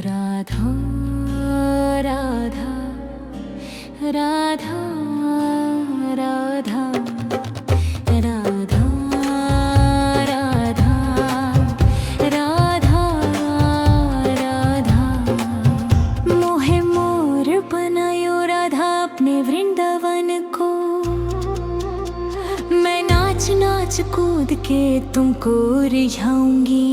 राधा राधा राधा राधा राधा राधा राधा राधा मोहे मोर बनायो राधा अपने वृंदावन को। मैं नाच नाच कूद के तुमको रिझाऊंगी।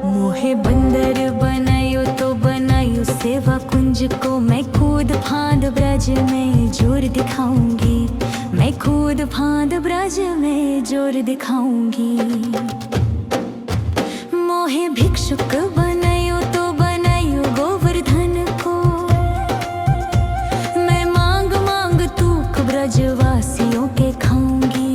मोहे बंदर बनायो तो बनायो सेवा कुंज को। मैं कूद फांद ब्रज में जोर दिखाऊंगी। मैं कूद फांद ब्रज में जोर दिखाऊंगी। मोहे भिक्षुक बनायो तो बनायो गोवर्धन को। मैं मांग मांग तूक ब्रजवासियों के खाऊंगी।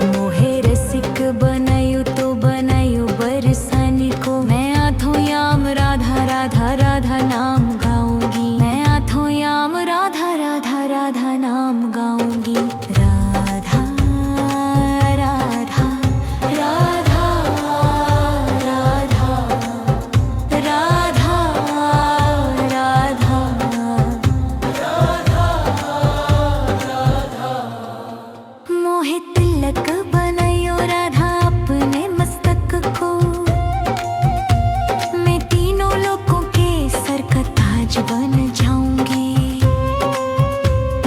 मोहे रसिक बनायो तो बनायो बरसाने को। मैं आठों याम राधा राधा राधा नाम गाऊंगी। मैं आठों याम राधा राधा राधा नाम गाऊंगी। राधा राधा राधा राधा राधा राधा। मोहे तिलक बनायो राधा अपने मस्तक को। मैं तीनों लोगों के सर का ताज बन जाऊंगी।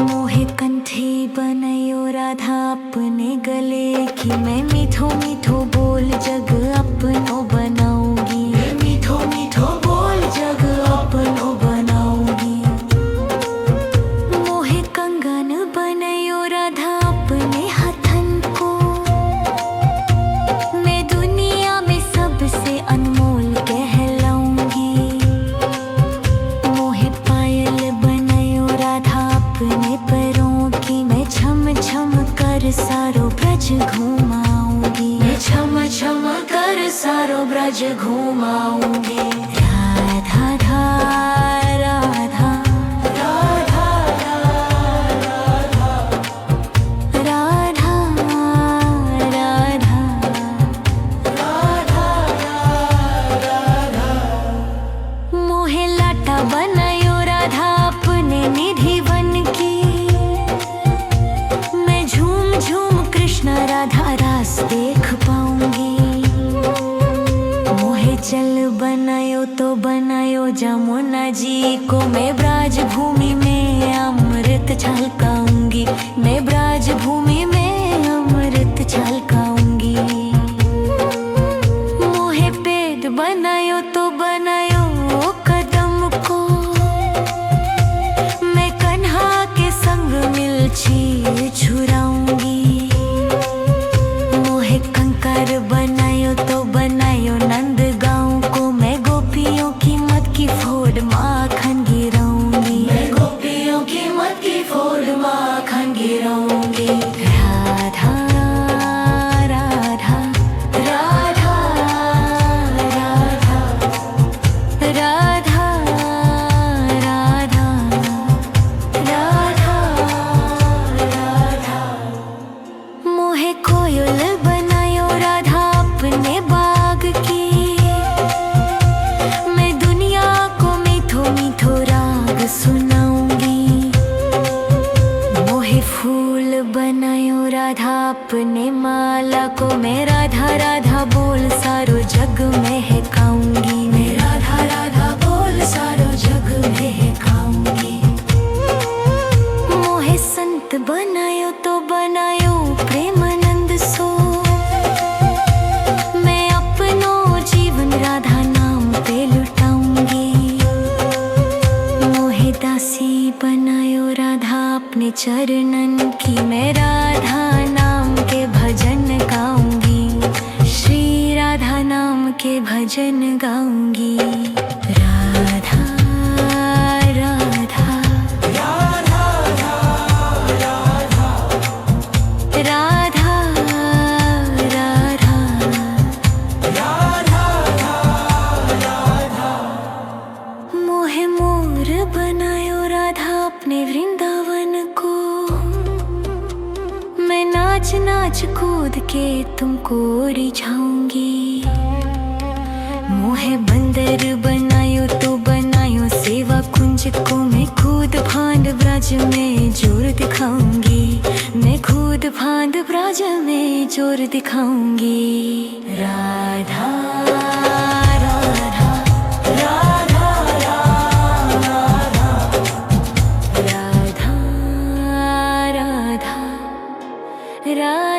मोहे कंठी बनायो राधा अपने गले की। मैं मीठो मीठो बोल जग अपनो बनाऊंगी। मैं मीठो मीठो बोल जग अपनो बनाऊंगी। मोहे कंगन बनायो राधा अपने हाथन को। मैं दुनिया में सबसे अनमोल कहलाऊंगी। मोहे पायल बनायो राधा अपने पैरों की। मैं छम छम कर सारो ब्रज घुमाऊंगी। मैं छम छम कर सारो ब्रज घुमाऊंगी। राधा राधा राधा राधा राधा राधा। मोहे लाटा बनायो राधा अपने निधि बन की। मैं झूम झूम कृष्ण राधा रास देख पाऊंगी। मोहे जल बनायो तो बनायो जमुना जी को। मैं ब्राज भूमि में अमृत छलकाऊंगी। मैं ब्राज भूमि में अमृत छलकाऊंगी। मोहे पेड़ बनायो तो बनायो कदम को। मैं कन्हा के संग मिलछी छुराऊंगी। मोहे कंकर बनायो तो बनायो नंद गाँव को। मैं गोपियों की मत की फोड़ माखन गिराऊंगी। मैं गोपियों की मत की फोड़ माखन गिराऊंगी। राधा राधा राधा राधा राधा राधा राधा। मोहे कोयल बनायो राधा अपने बाग की। मैं दुनिया को मीठो मीठो राग सुनाऊंगी। मोहे फूल बनायो राधा अपने माला को। मैं राधा राधा बोल सारो जग महकाऊंगी। मैं राधा राधा बोल सारो जग महकाऊंगी। मोहे संत बनायो तो बनायो प्रेमानंद सो। मैं अपनो जीवन राधा नाम पे लुटाऊंगी। मोहे दासी बनायो राधा अपने चरणन की। मैं राधा नाम के भजन गाऊंगी। श्री राधा नाम के भजन गाऊंगी। राधा राधा राधा राधा राधा। मोहे मोर बनायो राधा अपने वृंदावन को। मैं नाच नाच कूद के तुमको रिझाऊंगी। मोहे बंदर बनायो तो बनायो सेवा कुंज को मैं खुद फांद ब्रज में जोर दिखाऊंगी, मैं खुद फांद ब्रज में जोर दिखाऊंगी। राधा राधा राधा राधा राधा राधा राधा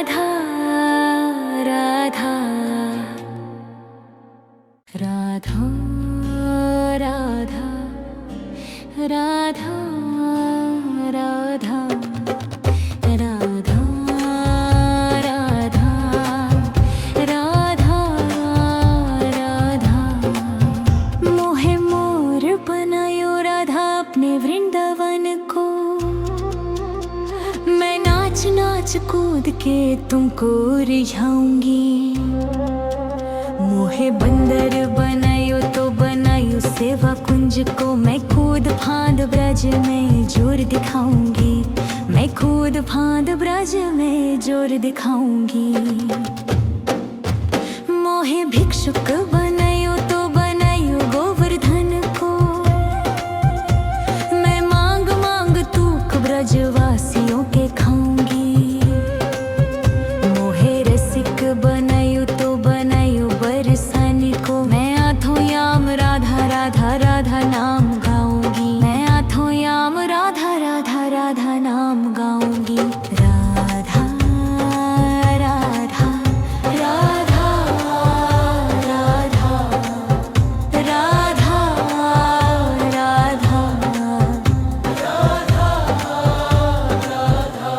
राधा राधा राधा राधा राधा राधा राधा राधा मोहे मोर बनायो राधा अपने वृंदावन को, मैं नाच नाच कूद के तुमको रिझाऊंगी। मोहे बंदर बनायो तो बनायो सेवा कुंज को, मैं खुद फांद ब्रज में जोर दिखाऊंगी, मैं खुद फांद ब्रज में जोर दिखाऊंगी। मोहे भिक्षुक बनायो तो बनायो गोवर्धन को, मैं मांग मांग तूक ब्रजवासियों के खाऊंगी। मोहे रसिक बनायो तो बनायो बरसाने को, मैं आठों याम राधा राधा राधा नाम गाऊंगी, मैं आठों याम राधा राधा राधा नाम गाऊंगी। राधा राधा राधा राधा राधा राधा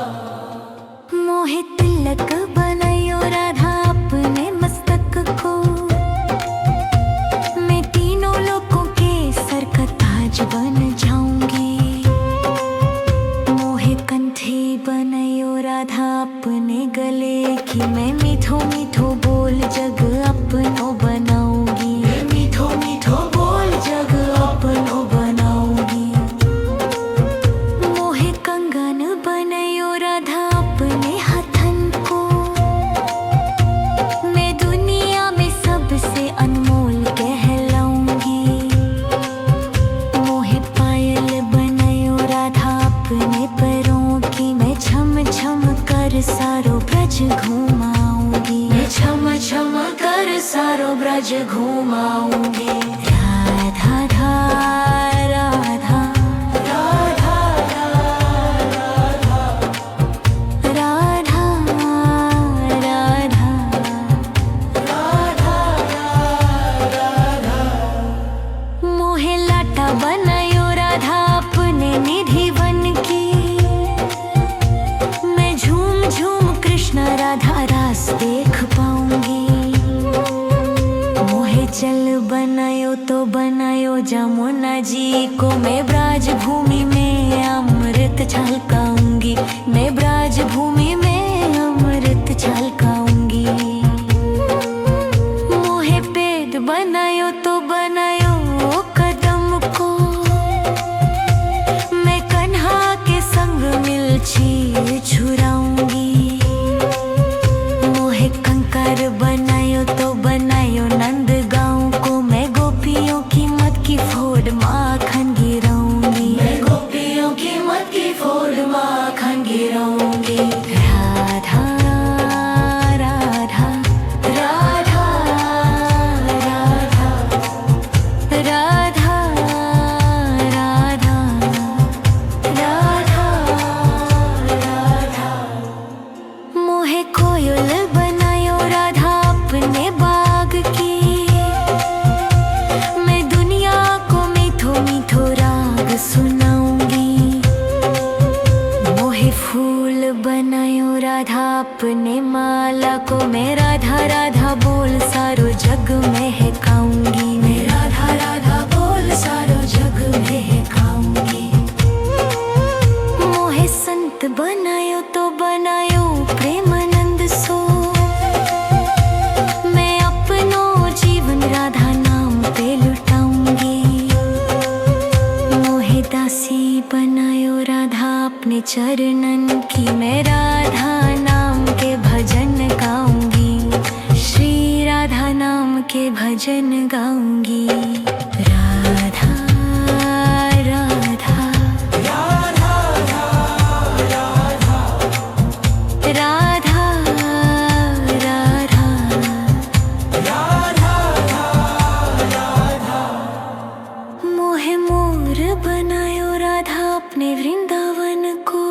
मोहे तिलक बनायो राधा अपने मस्तक को, मैं तीनों लोगों के सर का ताज बन जाऊंगी। मोहे कंठी बनायो राधा अपने गले की, मैं मीठो मीठो बोल जग अपनो बनाऊंगी, मैं मीठो मीठो बोल जग अपनो बनाऊंगी। मोहे कंगन बनायो राधा अपने हथन को, मैं दुनिया में सबसे अनमोल कहलाऊंगी। मोहे पायल बनायो राधा अपने पैरों की, मैं छम छम कर सारो ब्रज घुमाऊंगी, मैं छम छम कर सारो ब्रज घुमाऊंगी। राधा राधा राधा राधा राधा मोहे लाटा बनायो राधा अपने निधि बन की, मैं झूम झूम कृष्ण राधा रास देख पाऊंगी। मोहे चल बनायो तो बनायो जमुना जी को, मैं ब्राज भूमि में अमृत छलकाऊंगी, मैं ब्राज भूमि में अमृत छलकाऊंगी। मोहे पेड़ बनायो तो बनायो कदम को, मैं कन्हा के संग मिलछी छुराऊंगी। मोहे कंकर बनायो तो बनायो नंद गांव को, मैं गोपियों की मत की फोड़ माखन गिराऊंगी, मैं गोपियों की मत की फोड़ माखन गिराऊंगी। राधा राधा राधा राधा राधा राधा राधा मोहे कोयल बनायो राधा अपने बाग की, मैं दुनिया को मीठो मीठो राग सुनाऊंगी। मोहे फूल बनायो राधा अपने माला को, मैं राधा राधा बोल सारो जग में है गाऊंगी, मैं राधा राधा बोल सारो जग में है गाऊंगी। मोहे संत बनायो तो बनायो प्रेमानंद सो, मैं अपनो जीवन राधा नाम पे लुटाऊंगी। मोहे दासी बनायो राधा अपने चरणन की, मैं राधा नाम के भजन गाऊंगी, श्री राधा नाम के भजन गाऊंगी। राधा राधा राधा राधा राधा मोहे मोर बनायो राधा अपने वृंदावन को।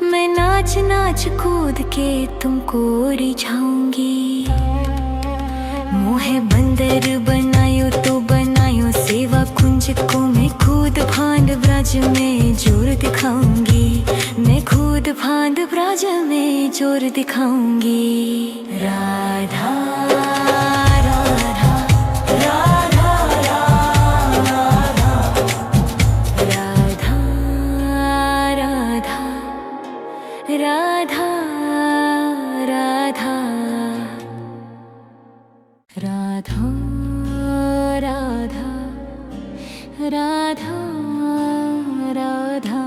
मैं नाच नाच कूद के तुमको रिझाऊंगी। मोहे बंदर बनायो तो बनायो सेवा कुंज को। मैं खुद फांद ब्रज में जोर दिखाऊंगी। मैं खुद फांद ब्रज में जोर दिखाऊंगी। राधा राधा राधा राधा राधा राधा राधा राधा राधा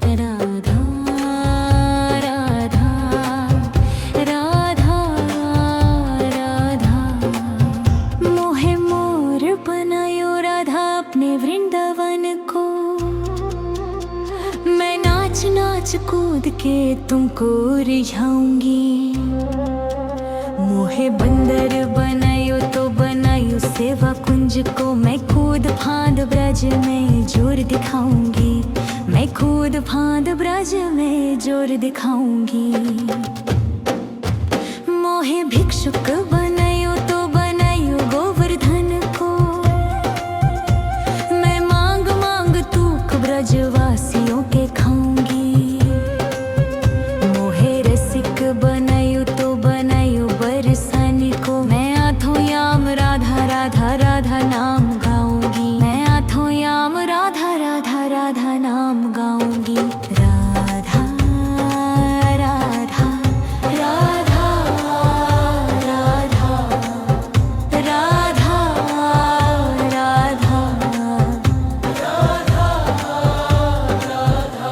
राधा राधा राधा राधा मोहे मोर बनायो राधा अपने वृंदावन को। मैं नाच नाच कूद के तुमको रिझाऊंगी। मोहे बंदर बनायो तो बनायो सेवा कुंज को। मैं खुद फांद ब्रज में जोर दिखाऊंगी। मैं खुद फांद ब्रज में जोर दिखाऊंगी। मोहे भिक्षुक बनायो तो बनायो गोवर्धन को। मैं मांग मांग तूक ब्रजवासियों के खाऊंगी। मोहे रसिक बनायो तो बनायो बरसाने को। मैं आठों याम राधा राधा राधा नाम गाऊंगी। मैं आठों याम राधा राधा राधा नाम गाऊंगी। राधा राधा राधा राधा राधा राधा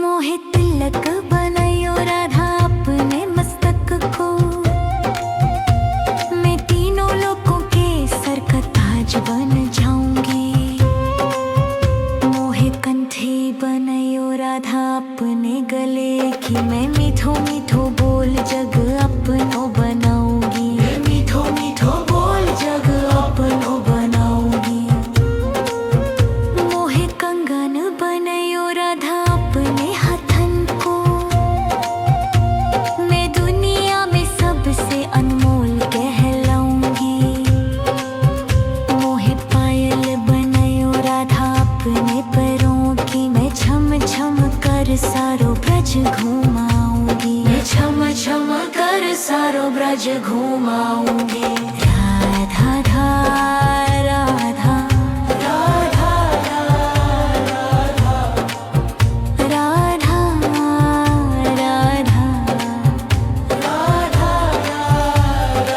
मोहे तिलक बनायो राधा अपने मस्तक को। मैं तीनों लोगों के सर का ताज बन जाऊंगी। मोहे कंठी बनायो राधा अपने गले की। मैं मीठो मीठो बोल जग अपनो बनाऊंगी। मैं मीठो मीठो बोल जग अपनो बनाऊंगी। मोहे कंगन बनायो राधा अपने हाथन को। मैं दुनिया में सबसे अनमोल कहलाऊंगी। मोहे पायल बनायो राधा अपने पैरों की। मैं छम छम कर सारो ब्रज घुमाऊंगी। मैं छम छम कर सारो ब्रज घुमाऊंगी। राधा राधा राधा राधा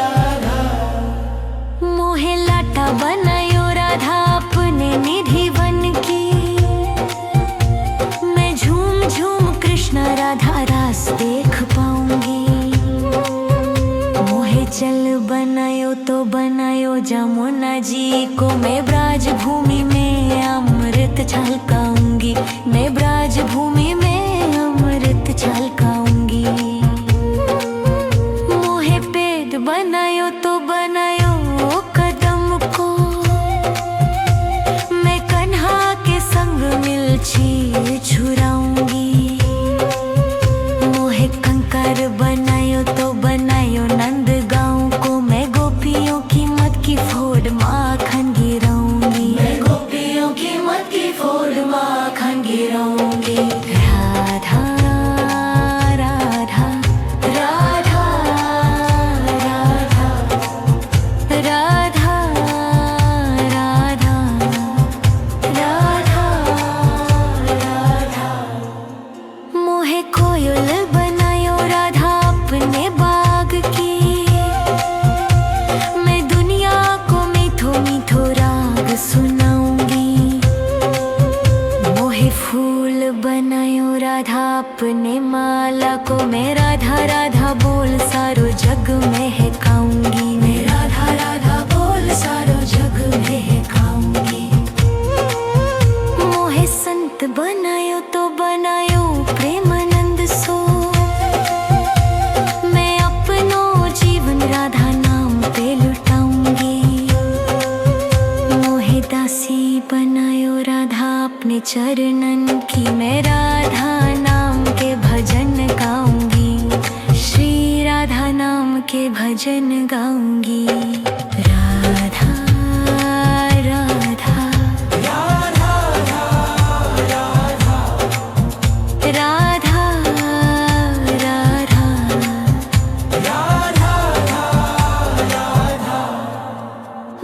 राधा मोहे लाटा बनायो राधा अपने निधि बन की। मैं झूम झूम कृष्ण राधा रास देख पाऊंगी। मोहे चल बनायो तो बनायो जमुना जी को। मैं ब्राज भूमि में अमृत छलकाऊंगी। मैं ब्राज भूमि में अमृत छलकाऊंगी। मोहे पेड़ बनायो तो बनायो कदम को। मैं कन्हा के संग मिलछी छुराऊंगी। मोहे कंकर बनायो तो बनायो नंद गाँव को। मैं गोपियों की मत की फोड़ माखन गिराऊंगी। मैं गोपियों की मत की फोड़ माखन गिराऊंगी। चरणन की मैं राधा नाम के भजन गाऊंगी, श्री राधा नाम के भजन गाऊंगी। राधा राधा राधा राधा राधा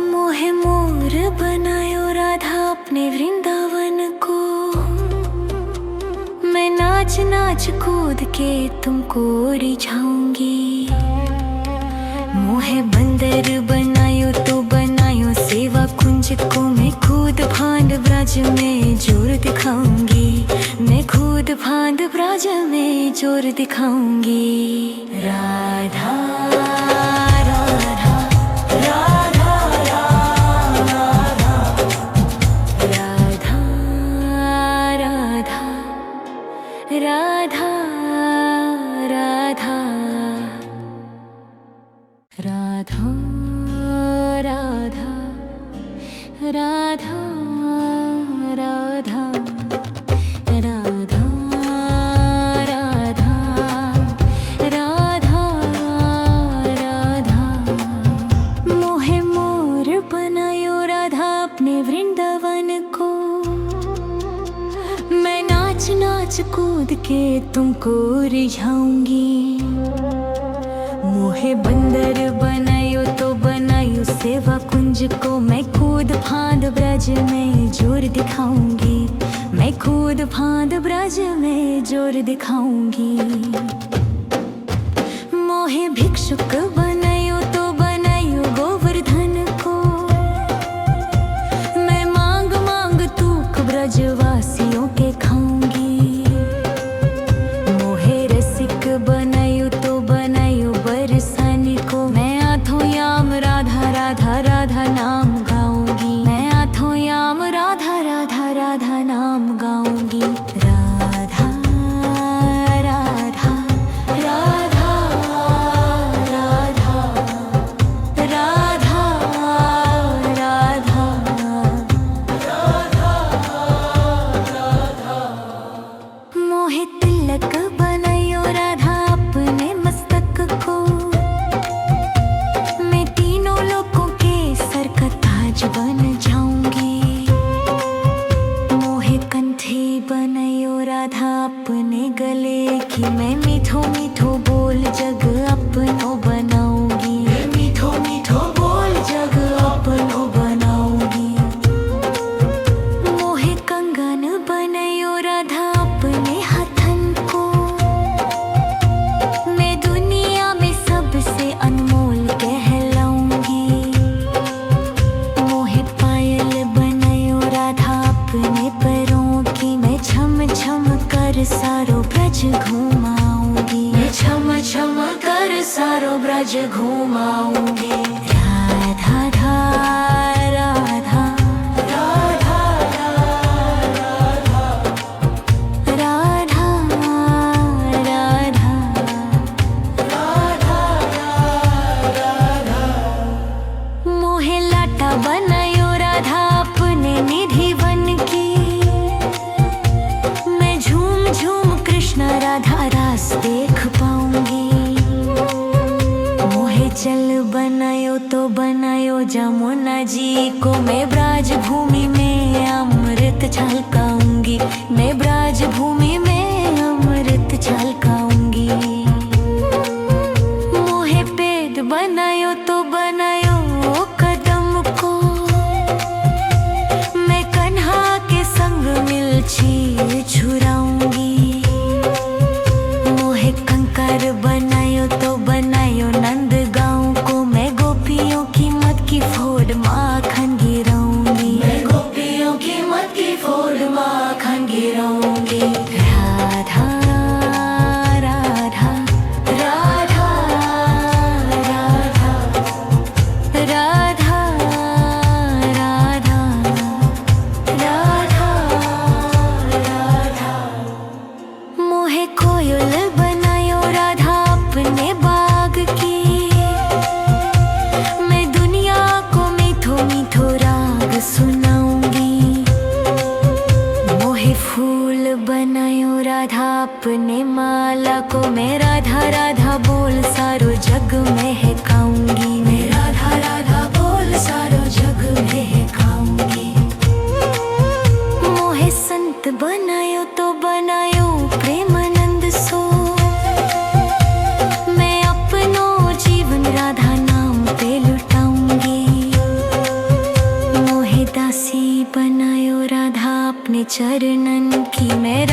मोहे मोर बनायो राधा अपने वृंदावन को। मैं नाच नाच कूद के तुमको रिझाऊंगी। मोहे बंदर बनायो तो बनायो सेवा कुंज को। मैं खुद फांद ब्रज में जोर दिखाऊंगी, मैं खुद फांद ब्रज में जोर दिखाऊंगी। राधा राधा राधा राधा राधा राधा राधा राधा राधा राधा राधा राधा राधा राधा राधा मोहे मोर बनायो राधा अपने वृंदावन को। मैं नाच नाच कूद के तुमको रिझाऊंगी। मोहे बंदर बनायो तो बनायो सेवा कुंज को। मैं खुद फांद ब्रज में जोर दिखाऊंगी, मैं खुद फांद ब्रज में जोर दिखाऊंगी। मोहे भिक्षुक बनायो तो बनायो गोवर्धन को। मैं मांग मांग तूक ब्रजवासियों के खाऊंगी। मोहे रसिक बनायो तो बनायो बरसाने को। मैं आठों याम राधा राधा राधा नाम गाऊंगी, मैं आठों याम राधा राधा राधा नाम गाऊंगी। राधा राधा राधा राधा राधा राधा मोहे तिलक बनायो राधा अपने मस्तक को। मैं तीनों लोगों के सर का ताज बन जाऊंगी। मोहे कंठी बनायो राधा अपने गले की। मैं मीठो मीठो बोल जग अपनो बनाऊंगी, मैं मीठो मीठो बोल जग अपनो बनाऊंगी। मोहे कंगन बनायो राधा अपने हाथन को। मैं दुनिया में सबसे अनमोल कहलाऊंगी। मोहे पायल बनायो राधा अपने पैरों की। मैं छम छम कर सारो ब्रज घुमाऊंगी, मैं छम छम कर सारो ब्रज घुमाऊंगी। राधा राधा राधा राधा राधा मोहे लाटा बनायो राधा अपने निधि बन की। मैं झूम झूम कृष्ण राधा रास देख पाऊंगी। मोहे चल बनायो तो बनायो जमुना जी को। मैं ब्राज भूमि में अमृत छलकाऊंगी, मैं ब्राज भूमि में अमृत छलकाऊंगी। मोहे पेड़ बनायो तो बनायो कदम को। मैं कन्हा के संग मिलछी छुराऊंगी। मोहे कंकर बनायो तो बनायो नंद गाँव को। मैं गोपियों की मत की फोड़ माखन गिराऊंगी, मैं गोपियों की मत की फोड़ माखन गिराऊंगी। राधा अपने माला को मैं राधा राधा बोल सारो जग महकाऊंगी। मैं राधा राधा बोल सारो जग महकाऊंगी। मोहे संत बनायो तो बनायो प्रेमानंद सो, मैं अपनो जीवन राधा नाम पे लुटाऊंगी। मोहे दासी बनायो राधा अपने चरणन की, मैं